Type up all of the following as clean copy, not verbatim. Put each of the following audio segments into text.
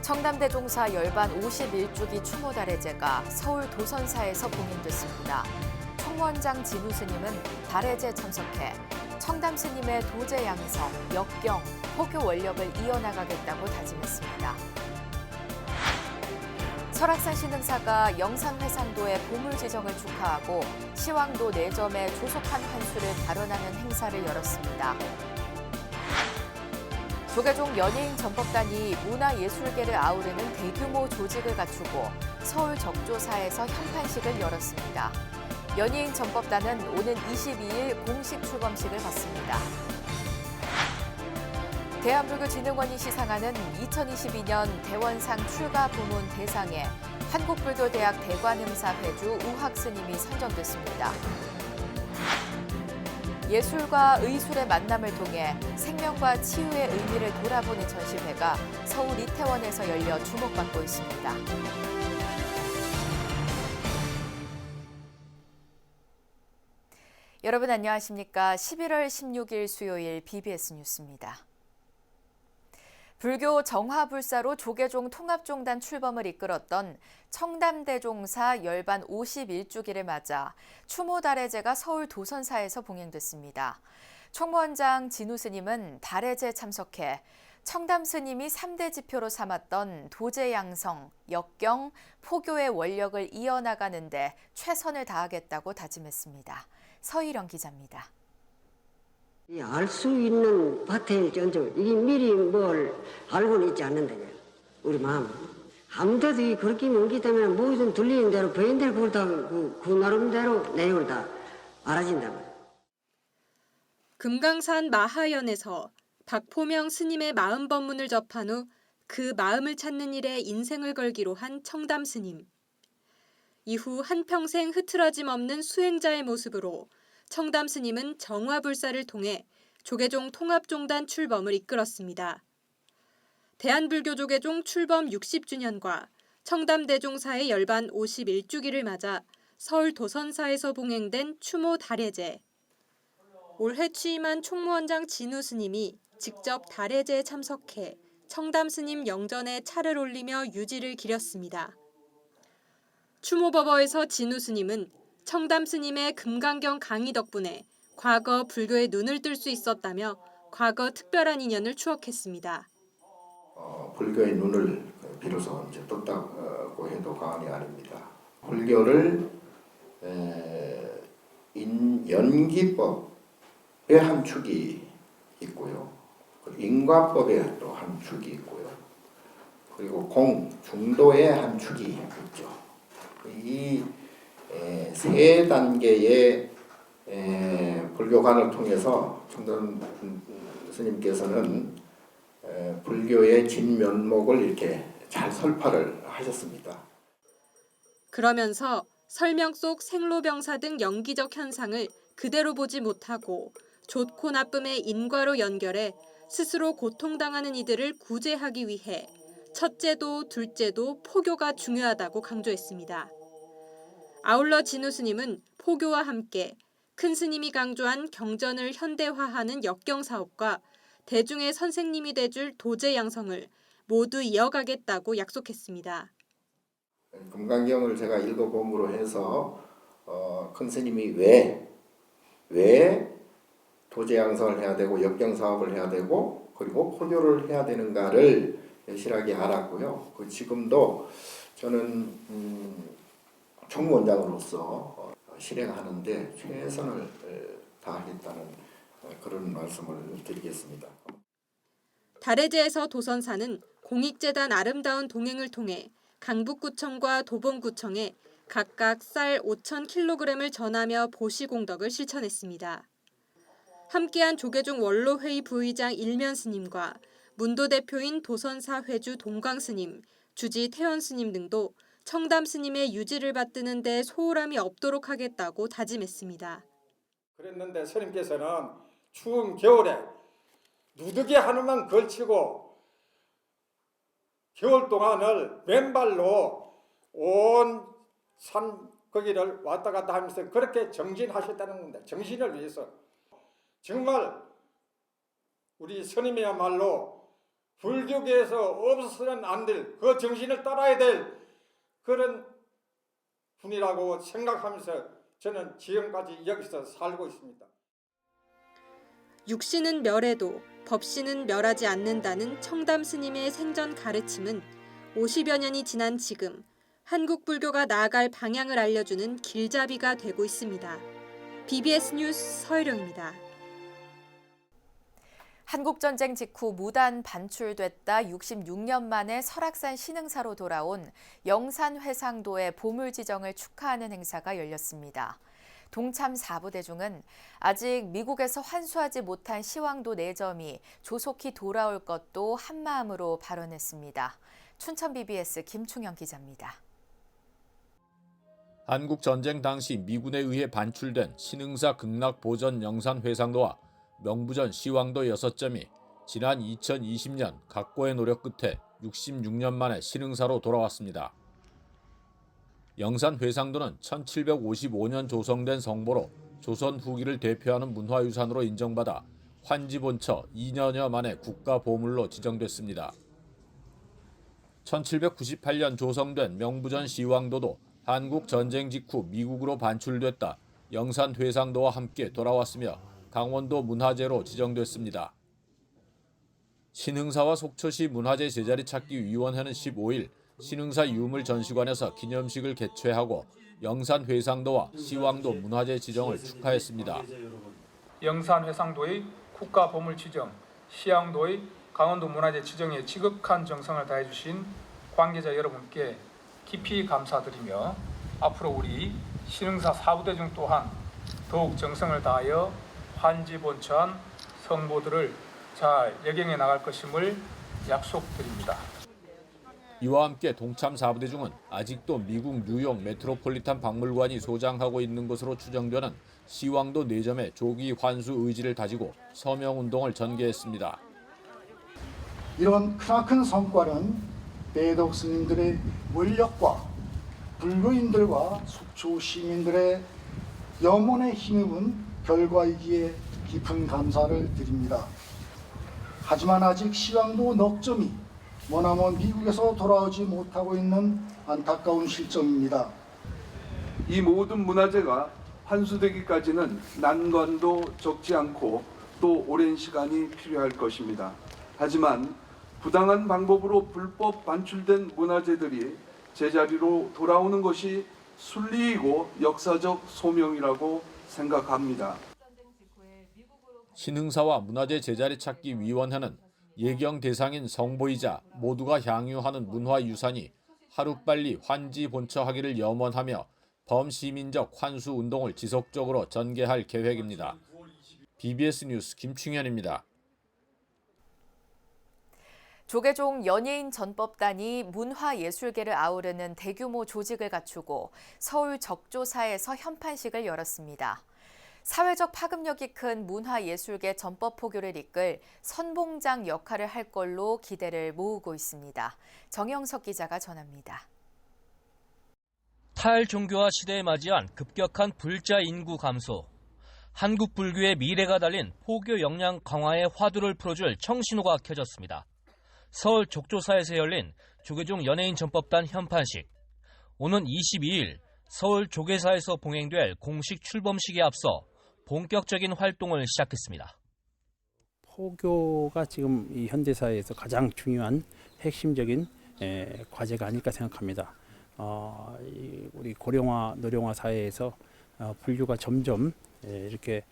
청담대종사 열반 51주기 추모달해제가 서울 도선사에서 봉행됐습니다. 총무원장 진우 스님은 달해제 참석해 청담 스님의 도제 양성, 역경, 포교 원력을 이어나가겠다고 다짐했습니다. 설악산 신흥사가 영산회상도의 보물 지정을 축하하고 시황도 4점의 조속한 환수를 발언하는 행사를 열었습니다. 조계종 연예인 전법단이 문화예술계를 아우르는 대규모 조직을 갖추고 서울 적조사에서 현판식을 열었습니다. 연예인 전법단은 오는 22일 공식 출범식을 갖습니다. 대한불교진흥원이 시상하는 2022년 대원상 출가 부문 대상에 한국불교대학 대관음사회주 우학 스님이 선정됐습니다. 예술과 의술의 만남을 통해 생명과 치유의 의미를 돌아보는 전시회가 서울 이태원에서 열려 주목받고 있습니다. 여러분 안녕하십니까? 11월 16일 수요일 BBS 뉴스입니다. 불교 정화불사로 조계종 통합종단 출범을 이끌었던 청담대종사 열반 51주기를 맞아 추모달해제가 서울 도선사에서 봉행됐습니다. 총무원장 진우 스님은 달해제 참석해 청담 스님이 3대 지표로 삼았던 도제 양성, 역경, 포교의 원력을 이어나가는 데 최선을 다하겠다고 다짐했습니다. 서희령 기자입니다. 알 수 있는 바탕일정도 이게 미리 뭘 알고는 있지 않는다. 우리 마음. 아무데도 그렇게 없기 때문에 뭐든 들리는 대로 보이는 대로 그걸 다 그 나름대로 내용을 다 알아진다. 금강산 마하연에서 박포명 스님의 마음 법문을 접한 후 그 마음을 찾는 일에 인생을 걸기로 한 청담 스님. 이후 한평생 흐트러짐 없는 수행자의 모습으로 청담 스님은 정화불사를 통해 조계종 통합종단 출범을 이끌었습니다. 대한불교조계종 출범 60주년과 청담대종사의 열반 51주기를 맞아 서울 도선사에서 봉행된 추모 달해제. 올해 취임한 총무원장 진우 스님이 직접 달해제에 참석해 청담 스님 영전에 차를 올리며 유지를 기렸습니다. 추모법어에서 진우 스님은 청담 스님의 금강경 강의 덕분에 과거 불교에 눈을 뜰 수 있었다며 과거 특별한 인연을 추억했습니다. 불교의 눈을 비로소 이제 떴다고 해도 과언이 아닙니다. 불교를 연기법의 한 축이 있고요. 인과법의 또 한 축이 있고요. 그리고 중도의 한 축이 있죠. 이 세 단계의 불교관을 통해서 청담 스님께서는 불교의 진면목을 이렇게 잘 설파를 하셨습니다. 그러면서 설명 속 생로병사 등 연기적 현상을 그대로 보지 못하고 좋고 나쁨의 인과로 연결해 스스로 고통당하는 이들을 구제하기 위해 첫째도 둘째도 포교가 중요하다고 강조했습니다. 아울러 진우 스님은 포교와 함께 큰 스님이 강조한 경전을 현대화하는 역경 사업과 대중의 선생님이 돼줄 도제 양성을 모두 이어가겠다고 약속했습니다. 금강경을 제가 읽어봄으로 해서 큰 스님이 왜 도제 양성을 해야 되고 역경 사업을 해야 되고 그리고 포교를 해야 되는가를 여실하게 알았고요. 지금도 저는 총무원장으로서 실행하는데 최선을 다하겠다는 그런 말씀을 드리겠습니다. 달해제에서 도선사는 공익재단 아름다운 동행을 통해 강북구청과 도봉구청에 각각 쌀 5,000kg을 전하며 보시공덕을 실천했습니다. 함께한 조계종 원로회의 부의장 일면 스님과 문도 대표인 도선사 회주 동광 스님, 주지 태원 스님 등도 청담 스님의 유지를 받드는 데 소홀함이 없도록 하겠다고 다짐했습니다. 그랬는데 스님께서는 추운 겨울에 누드기 하나만 걸치고 겨울 동안을 맨발로 온 산 거기를 왔다 갔다 하면서 그렇게 정진하셨다는 겁니다. 정신을 위해서. 정말 우리 스님이야말로 불교계에서 없어서는 안 될 그 정신을 따라야 될 그런 분이라고 생각하면서 저는 지금까지 여기서 살고 있습니다. 육신은 멸해도 법신은 멸하지 않는다는 청담 스님의 생전 가르침은 50여 년이 지난 지금 한국 불교가 나아갈 방향을 알려주는 길잡이가 되고 있습니다. BBS 뉴스 서혜령입니다. 한국전쟁 직후 무단 반출됐다 66년 만에 설악산 신흥사로 돌아온 영산회상도의 보물 지정을 축하하는 행사가 열렸습니다. 동참 4부대 중은 아직 미국에서 환수하지 못한 시황도 4점이 조속히 돌아올 것도 한마음으로 발언했습니다. 춘천 BBS 김충현 기자입니다. 한국 전쟁 당시 미군에 의해 반출된 신흥사 극락 보전 영산 회상도와 명부전 시황도 6점이 지난 2020년 각고의 노력 끝에 66년 만에 신흥사로 돌아왔습니다. 영산 회상도는 1755년 조성된 성보로 조선 후기를 대표하는 문화유산으로 인정받아 환지 본처 2년여 만에 국가보물로 지정됐습니다. 1798년 조성된 명부전 시황도도 한국 전쟁 직후 미국으로 반출됐다 영산 회상도와 함께 돌아왔으며 강원도 문화재로 지정됐습니다. 신흥사와 속초시 문화재 제자리 찾기 위원회는 15일 신흥사 유물전시관에서 기념식을 개최하고 영산 회상도와 시황도 문화재 지정을 축하했습니다. 영산 회상도의 국가보물 지정, 시황도의 강원도 문화재 지정에 지극한 정성을 다해 주신 관계자 여러분께 깊이 감사드리며 앞으로 우리 신흥사 4부대 중 또한 더욱 정성을 다하여 환지 본처한 성보들을 잘 역행해 나갈 것임을 약속드립니다. 이와 함께 동참 4부대 중은 아직도 미국 뉴욕 메트로폴리탄 박물관이 소장하고 있는 것으로 추정되는 시황도 4점의 조기 환수 의지를 다지고 서명운동을 전개했습니다. 이런 크나큰 성과는 대덕 스님들의 원력과 불교인들과 속초 시민들의 염원에 힘입은 결과이기에 깊은 감사를 드립니다. 하지만 아직 시황도 넉 점이 머나먼 미국에서 돌아오지 못하고 있는 안타까운 실정입니다. 이 모든 문화재가 환수되기까지는 난관도 적지 않고 또 오랜 시간이 필요할 것입니다. 하지만 부당한 방법으로 불법 반출된 문화재들이 제자리로 돌아오는 것이 순리이고 역사적 소명이라고 생각합니다. 신흥사와 문화재 제자리 찾기 위원회는 예경 대상인 성보이자 모두가 향유하는 문화유산이 하루빨리 환지 본처하기를 염원하며 범시민적 환수 운동을 지속적으로 전개할 계획입니다. BBS 뉴스 김충현입니다. 조계종 연예인 전법단이 문화예술계를 아우르는 대규모 조직을 갖추고 서울 적조사에서 현판식을 열었습니다. 사회적 파급력이 큰 문화예술계 전법 포교를 이끌 선봉장 역할을 할 걸로 기대를 모으고 있습니다. 정영석 기자가 전합니다. 탈종교화 시대에 맞이한 급격한 불자 인구 감소, 한국 불교의 미래가 달린 포교 역량 강화의 화두를 풀어줄 청신호가 켜졌습니다. 서울 적조사에서 열린 조계종 연예인 전법단 현판식. 오는 22일 서울 조계사에서 봉행될 공식 출범식에 앞서 본격적인 활동을 시작했습니다. 포교가 지금 이 현대사회에서 가장 중요한 핵심적인 과제가 아닐까 생각합니다. 우리 고령화, 노령화 사회에서 불교가 점점 이렇게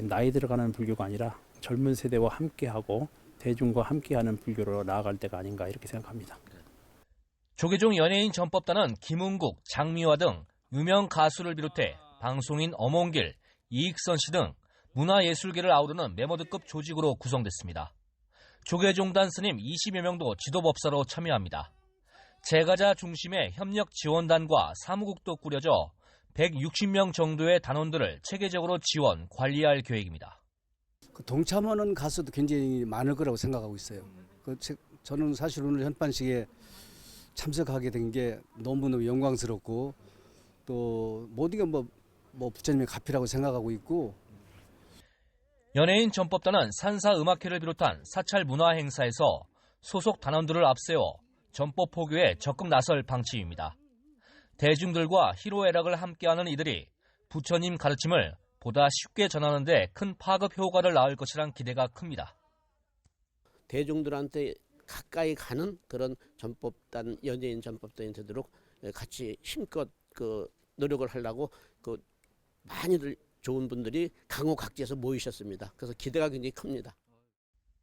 나이 들어가는 불교가 아니라 젊은 세대와 함께하고 대중과 함께하는 불교로 나아갈 때가 아닌가 이렇게 생각합니다. 조계종 연예인 전법단은 김은국, 장미화 등 유명 가수를 비롯해 방송인 엄원길, 이익선 씨 등 문화예술계를 아우르는 메모드급 조직으로 구성됐습니다. 조계종단 스님 20여 명도 지도법사로 참여합니다. 제가자 중심의 협력 지원단과 사무국도 꾸려져 160명 정도의 단원들을 체계적으로 지원, 관리할 계획입니다. 동참하는 가수도 굉장히 많을 거라고 생각하고 있어요. 저는 사실 오늘 현판식에 참석하게 된 게 너무너무 영광스럽고 또 모든 게 뭐 부처님의 가피라고 생각하고 있고. 연예인 전법단은 산사 음악회를 비롯한 사찰 문화 행사에서 소속 단원들을 앞세워 전법 포교에 적극 나설 방침입니다. 대중들과 희로애락을 함께하는 이들이 부처님 가르침을 보다 쉽게 전하는 데 큰 파급 효과를 낳을 것이란 기대가 큽니다. 대중들한테 가까이 가는 그런 전법단, 연예인 전법단이 되도록 같이 힘껏 노력을 하려고 많이들 좋은 분들이 강호각지에서 모이셨습니다. 그래서 기대가 굉장히 큽니다.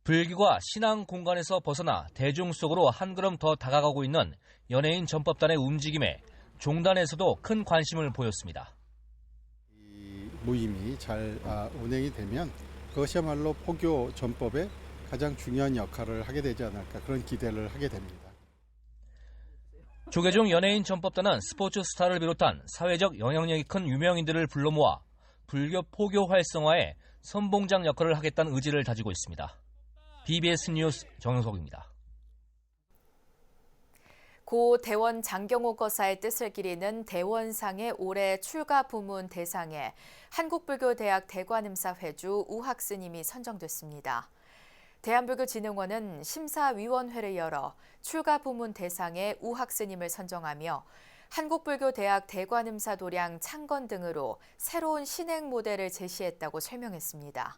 불교가 신앙 공간에서 벗어나 대중 속으로 한 걸음 더 다가가고 있는 연예인 전법단의 움직임에 종단에서도 큰 관심을 보였습니다. 이 모임이 잘 운행이 되면 그것이야말로 포교 전법의 가장 중요한 역할을 하게 되지 않을까 그런 기대를 하게 됩니다. 조계종 연예인 전법단은 스포츠 스타를 비롯한 사회적 영향력이 큰 유명인들을 불러 모아 불교 포교 활성화에 선봉장 역할을 하겠다는 의지를 다지고 있습니다. BBS 뉴스 정영석입니다. 고 대원 장경호 거사의 뜻을 기리는 대원상의 올해 출가 부문 대상에 한국불교대학 대관음사 회주 우학 스님이 선정됐습니다. 대한불교진흥원은 심사위원회를 열어 출가 부문 대상에 우학 스님을 선정하며 한국불교대학 대관음사 도량 창건 등으로 새로운 신행 모델을 제시했다고 설명했습니다.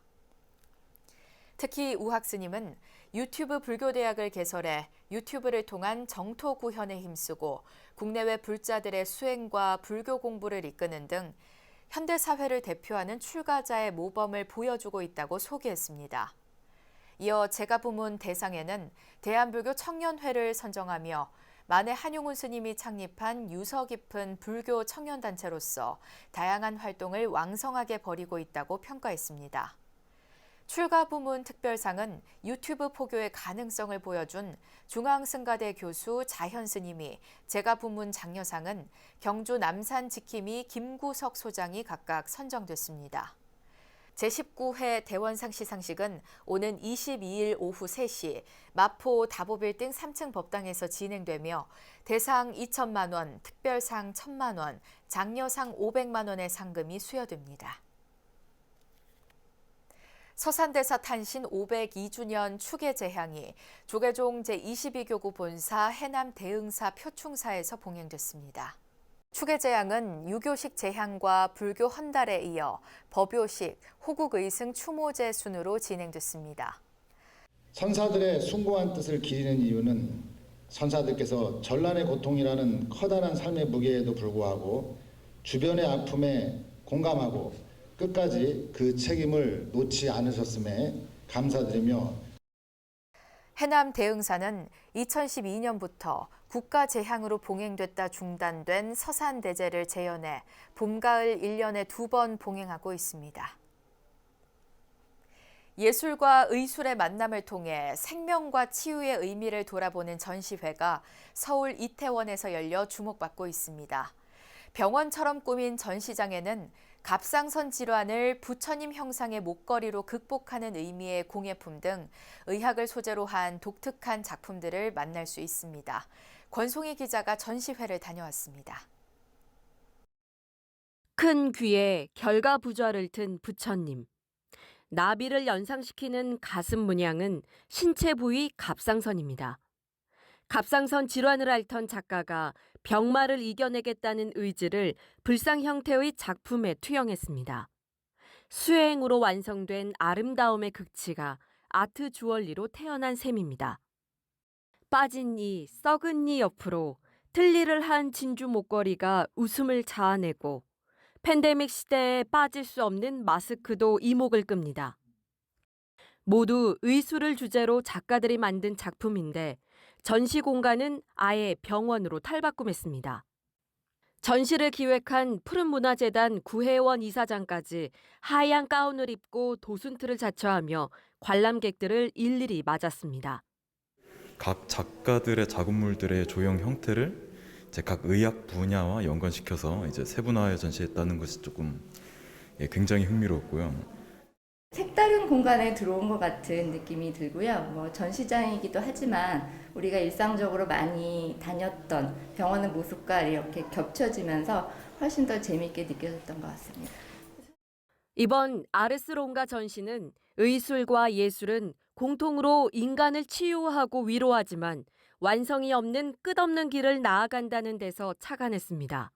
특히 우학 스님은 유튜브 불교대학을 개설해 유튜브를 통한 정토 구현에 힘쓰고 국내외 불자들의 수행과 불교 공부를 이끄는 등 현대사회를 대표하는 출가자의 모범을 보여주고 있다고 소개했습니다. 이어 제가부문 대상에는 대한불교 청년회를 선정하며 만해 한용운 스님이 창립한 유서 깊은 불교 청년단체로서 다양한 활동을 왕성하게 벌이고 있다고 평가했습니다. 출가부문 특별상은 유튜브 포교의 가능성을 보여준 중앙승가대 교수 자현 스님이, 제가부문 장려상은 경주 남산 지킴이 김구석 소장이 각각 선정됐습니다. 제19회 대원상 시상식은 오는 22일 오후 3시 마포 다보빌딩 3층 법당에서 진행되며 대상 2천만 원, 특별상 1,000만 원, 장려상 500만 원의 상금이 수여됩니다. 서산대사 탄신 502주년 추계 제향이 조계종 제22교구 본사 해남 대응사 표충사에서 봉행됐습니다. 추계 제향은 유교식 제향과 불교 헌달에 이어 법요식, 호국의승 추모제 순으로 진행됐습니다. 선사들의 숭고한 뜻을 기리는 이유는 선사들께서 전란의 고통이라는 커다란 삶의 무게에도 불구하고 주변의 아픔에 공감하고 끝까지 그 책임을 놓지 않으셨음에 감사드리며, 해남 대응사는 2012년부터 국가 제향으로 봉행됐다 중단된 서산대제를 재연해 봄, 가을 1년에 2번 봉행하고 있습니다. 예술과 의술의 만남을 통해 생명과 치유의 의미를 돌아보는 전시회가 서울 이태원에서 열려 주목받고 있습니다. 병원처럼 꾸민 전시장에는 갑상선 질환을 부처님 형상의 목걸이로 극복하는 의미의 공예품 등 의학을 소재로 한 독특한 작품들을 만날 수 있습니다. 권송희 기자가 전시회를 다녀왔습니다. 큰 귀에 결가부좌를 든 부처님. 나비를 연상시키는 가슴 문양은 신체 부위 갑상선입니다. 갑상선 질환을 앓던 작가가 병마를 이겨내겠다는 의지를 불상 형태의 작품에 투영했습니다. 수행으로 완성된 아름다움의 극치가 아트 주얼리로 태어난 셈입니다. 빠진 이, 썩은 이 옆으로 틀니를 한 진주 목걸이가 웃음을 자아내고 팬데믹 시대에 빠질 수 없는 마스크도 이목을 끕니다. 모두 의술을 주제로 작가들이 만든 작품인데 전시 공간은 아예 병원으로 탈바꿈했습니다. 전시를 기획한 푸른문화재단 구혜원 이사장까지 하얀 가운을 입고 도슨트를 자처하며 관람객들을 일일이 맞았습니다. 각 작가들의 작업물들의 조형 형태를 이제 각 의학 분야와 연관시켜서 이제 세분화해 전시했다는 것이 조금 굉장히 흥미로웠고요. 색다른 공간에 들어온 것 같은 느낌이 들고요. 전시장이기도 하지만 우리가 일상적으로 많이 다녔던 병원의 모습과 이렇게 겹쳐지면서 훨씬 더 재미있게 느껴졌던 것 같습니다. 이번 아르스론가 전시는 의술과 예술은 공통으로 인간을 치유하고 위로하지만 완성이 없는 끝없는 길을 나아간다는 데서 착안했습니다.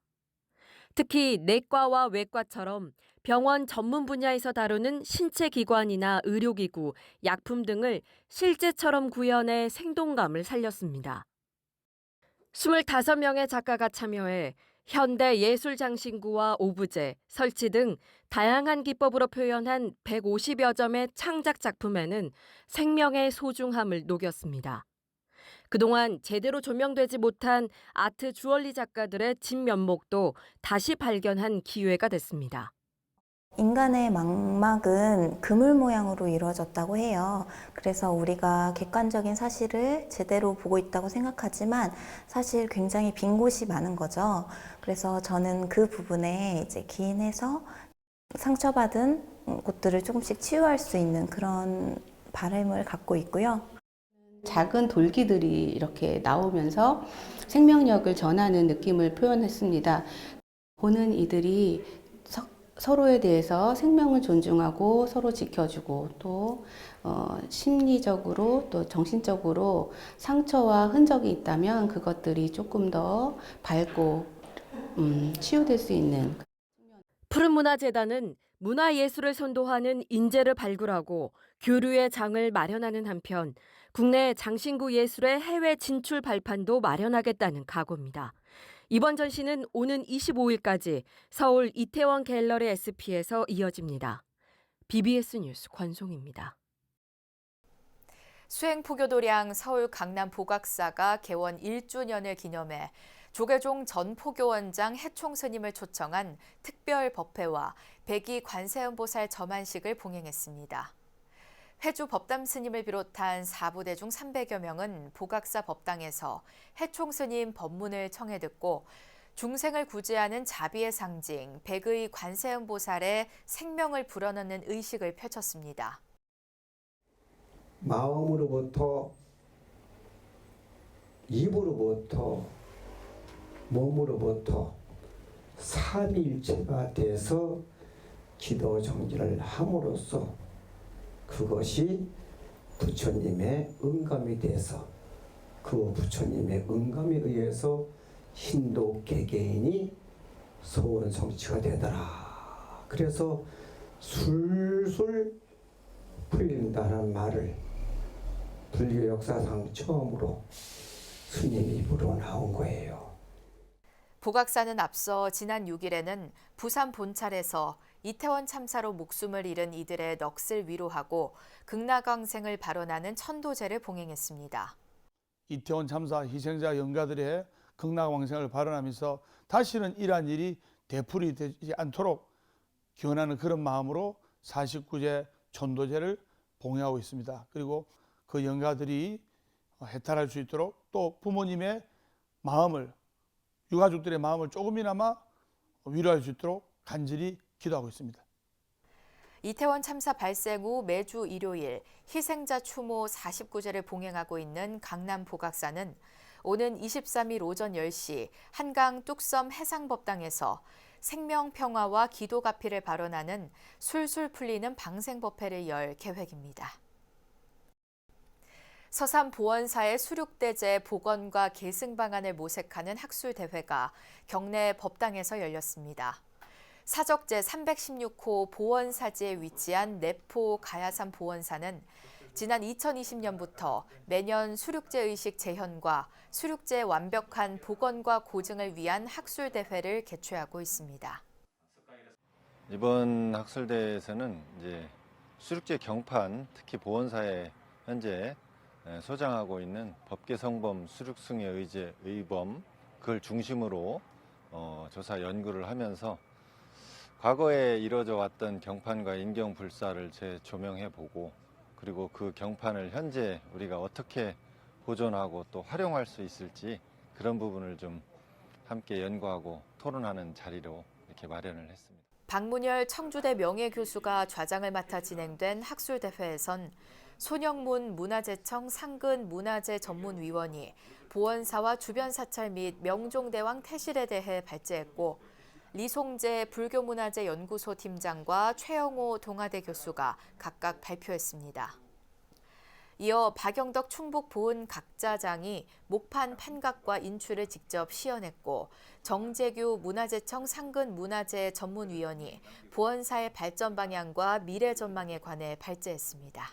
특히 내과와 외과처럼 병원 전문 분야에서 다루는 신체 기관이나 의료기구, 약품 등을 실제처럼 구현해 생동감을 살렸습니다. 25명의 작가가 참여해 현대 예술 장신구와 오브제, 설치 등 다양한 기법으로 표현한 150여 점의 창작 작품에는 생명의 소중함을 녹였습니다. 그동안 제대로 조명되지 못한 아트 주얼리 작가들의 진면목도 다시 발견한 기회가 됐습니다. 인간의 망막은 그물 모양으로 이루어졌다고 해요. 그래서 우리가 객관적인 사실을 제대로 보고 있다고 생각하지만 사실 굉장히 빈 곳이 많은 거죠. 그래서 저는 그 부분에 이제 기인해서 상처받은 곳들을 조금씩 치유할 수 있는 그런 바람을 갖고 있고요. 작은 돌기들이 이렇게 나오면서 생명력을 전하는 느낌을 표현했습니다. 보는 이들이 서로에 대해서 생명을 존중하고 서로 지켜주고 또 심리적으로 또 정신적으로 상처와 흔적이 있다면 그것들이 조금 더 밝고 치유될 수 있는. 푸른문화재단은 문화예술을 선도하는 인재를 발굴하고 교류의 장을 마련하는 한편 국내 장신구 예술의 해외 진출 발판도 마련하겠다는 각오입니다. 이번 전시는 오는 25일까지 서울 이태원 갤러리 SP에서 이어집니다. BBS 뉴스 권송입니다. 수행포교도량 서울 강남 보각사가 개원 1주년을 기념해 조계종 전 포교원장 해총 스님을 초청한 특별 법회와 백이 관세음보살 점안식을 봉행했습니다. 회주 법담 스님을 비롯한 사부대 중 300여 명은 보각사 법당에서 해총 스님 법문을 청해 듣고 중생을 구제하는 자비의 상징 백의 관세음보살의 생명을 불어넣는 의식을 펼쳤습니다. 마음으로부터 입으로부터 몸으로부터 삼위일체가 돼서 기도 정진을 함으로써 그것이 부처님의 응감이 돼서 그 부처님의 응감에 의해서 힌두 개개인이 소원 성취가 되더라. 그래서 술술 풀린다는 말을 불교 역사상 처음으로 스님 입으로 나온 거예요. 보각사는 앞서 지난 6일에는 부산 본찰에서 이태원 참사로 목숨을 잃은 이들의 넋을 위로하고 극락왕생을 발언하는 천도제를 봉행했습니다. 이태원 참사 희생자 영가들의 극락왕생을 발언하면서 다시는 이러한 일이 되풀이되지 않도록 기원하는 그런 마음으로 49제 천도제를 봉행하고 있습니다. 그리고 그 영가들이 해탈할 수 있도록 또 부모님의 마음을, 유가족들의 마음을 조금이나마 위로할 수 있도록 간절히 기도하고 있습니다. 이태원 참사 발생 후 매주 일요일 희생자 추모 49제를 봉행하고 있는 강남 보각사는 오는 23일 오전 10시 한강 뚝섬 해상법당에서 생명평화와 기도가피를 발언하는 술술 풀리는 방생법회를 열 계획입니다. 서산 보원사의 수륙대제 복원과 계승 방안을 모색하는 학술대회가 경내 법당에서 열렸습니다. 사적 제316호 보원사지에 위치한 내포 가야산 보원사는 지난 2020년부터 매년 수륙제 의식 재현과 수륙제 완벽한 복원과 고증을 위한 학술대회를 개최하고 있습니다. 이번 학술대회에서는 이제 수륙제 경판, 특히 보원사에 현재 소장하고 있는 법계성범 수륙승의 의제, 의범, 그걸 중심으로 조사 연구를 하면서 과거에 이루어져 왔던 경판과 인경불사를 재조명해보고 그리고 그 경판을 현재 우리가 어떻게 보존하고 또 활용할 수 있을지 그런 부분을 좀 함께 연구하고 토론하는 자리로 이렇게 마련을 했습니다. 박문열 청주대 명예교수가 좌장을 맡아 진행된 학술대회에선 손영문 문화재청 상근 문화재 전문위원이 보원사와 주변 사찰 및 명종대왕 태실에 대해 발제했고 리송재 불교문화재연구소 팀장과 최영호 동아대 교수가 각각 발표했습니다. 이어 박영덕 충북보은각자장이 목판 판각과 인출을 직접 시연했고 정재규 문화재청 상근문화재 전문위원이 보안사의 발전 방향과 미래 전망에 관해 발제했습니다.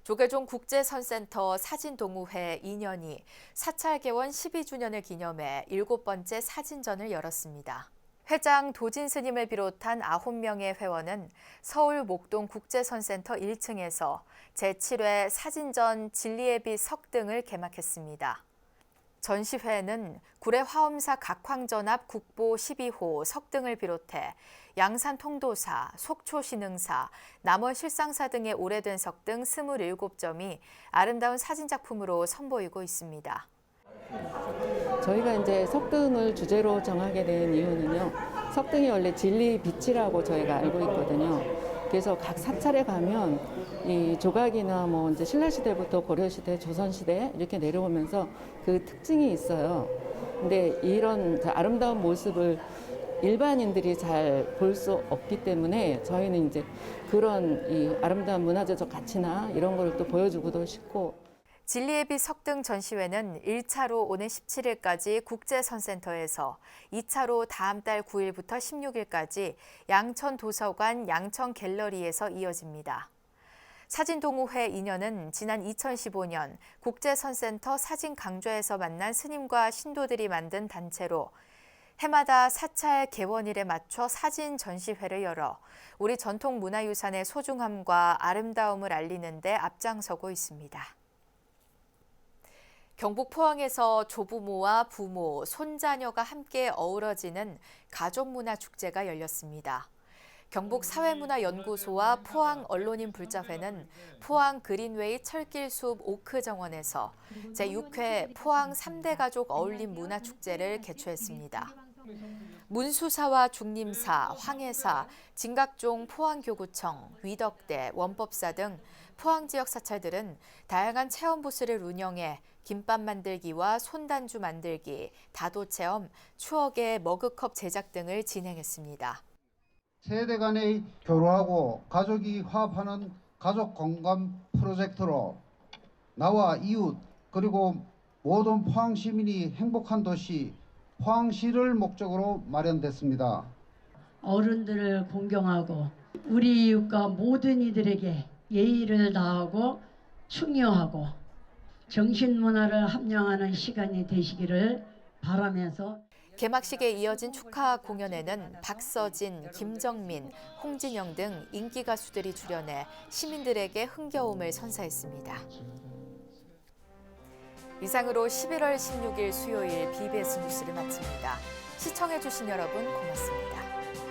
조계종 국제선센터 사진동호회 2년이 사찰 개원 12주년을 기념해 7번째 사진전을 열었습니다. 회장 도진 스님을 비롯한 9명의 회원은 서울 목동 국제선센터 1층에서 제7회 사진전 진리의 빛 석등을 개막했습니다. 전시회는 구례 화엄사 각황전 앞 국보 12호 석등을 비롯해 양산 통도사, 속초 신흥사, 남원 실상사 등의 오래된 석등 27점이 아름다운 사진 작품으로 선보이고 있습니다. 저희가 이제 석등을 주제로 정하게 된 이유는요. 석등이 원래 진리 빛이라고 저희가 알고 있거든요. 그래서 각 사찰에 가면 이 조각이나 뭐 이제 신라시대부터 고려시대, 조선시대 이렇게 내려오면서 그 특징이 있어요. 근데 이런 아름다운 모습을 일반인들이 잘 볼 수 없기 때문에 저희는 이제 그런 이 아름다운 문화재적 가치나 이런 걸 또 보여주고도 싶고. 진리의 빛 석등 전시회는 1차로 오는 17일까지 국제선센터에서 2차로 다음 달 9일부터 16일까지 양천도서관 양천갤러리에서 이어집니다. 사진동호회 2년은 지난 2015년 국제선센터 사진강좌에서 만난 스님과 신도들이 만든 단체로 해마다 사찰 개원일에 맞춰 사진 전시회를 열어 우리 전통 문화유산의 소중함과 아름다움을 알리는 데 앞장서고 있습니다. 경북 포항에서 조부모와 부모, 손자녀가 함께 어우러지는 가족문화축제가 열렸습니다. 경북사회문화연구소와 포항언론인 불자회는 포항 그린웨이 철길숲 오크정원에서 제6회 포항 3대 가족 어울림 문화축제를 개최했습니다. 문수사와 중림사, 황해사, 진각종 포항교구청, 위덕대, 원법사 등 포항 지역 사찰들은 다양한 체험 부스를 운영해 김밥 만들기와 손단주 만들기, 다도 체험, 추억의 머그컵 제작 등을 진행했습니다. 세대 간의 교류하고 가족이 화합하는 가족 공감 프로젝트로 나와 이웃 그리고 모든 포항 시민이 행복한 도시 포항시를 목적으로 마련됐습니다. 어른들을 공경하고 우리 이웃과 모든 이들에게 예의를 다하고 충효하고 정신문화를 함양하는 시간이 되시기를 바라면서 개막식에 이어진 축하 공연에는 박서진, 김정민, 홍진영 등 인기 가수들이 출연해 시민들에게 흥겨움을 선사했습니다. 이상으로 11월 16일 수요일 BBS 뉴스를 마칩니다. 시청해주신 여러분 고맙습니다.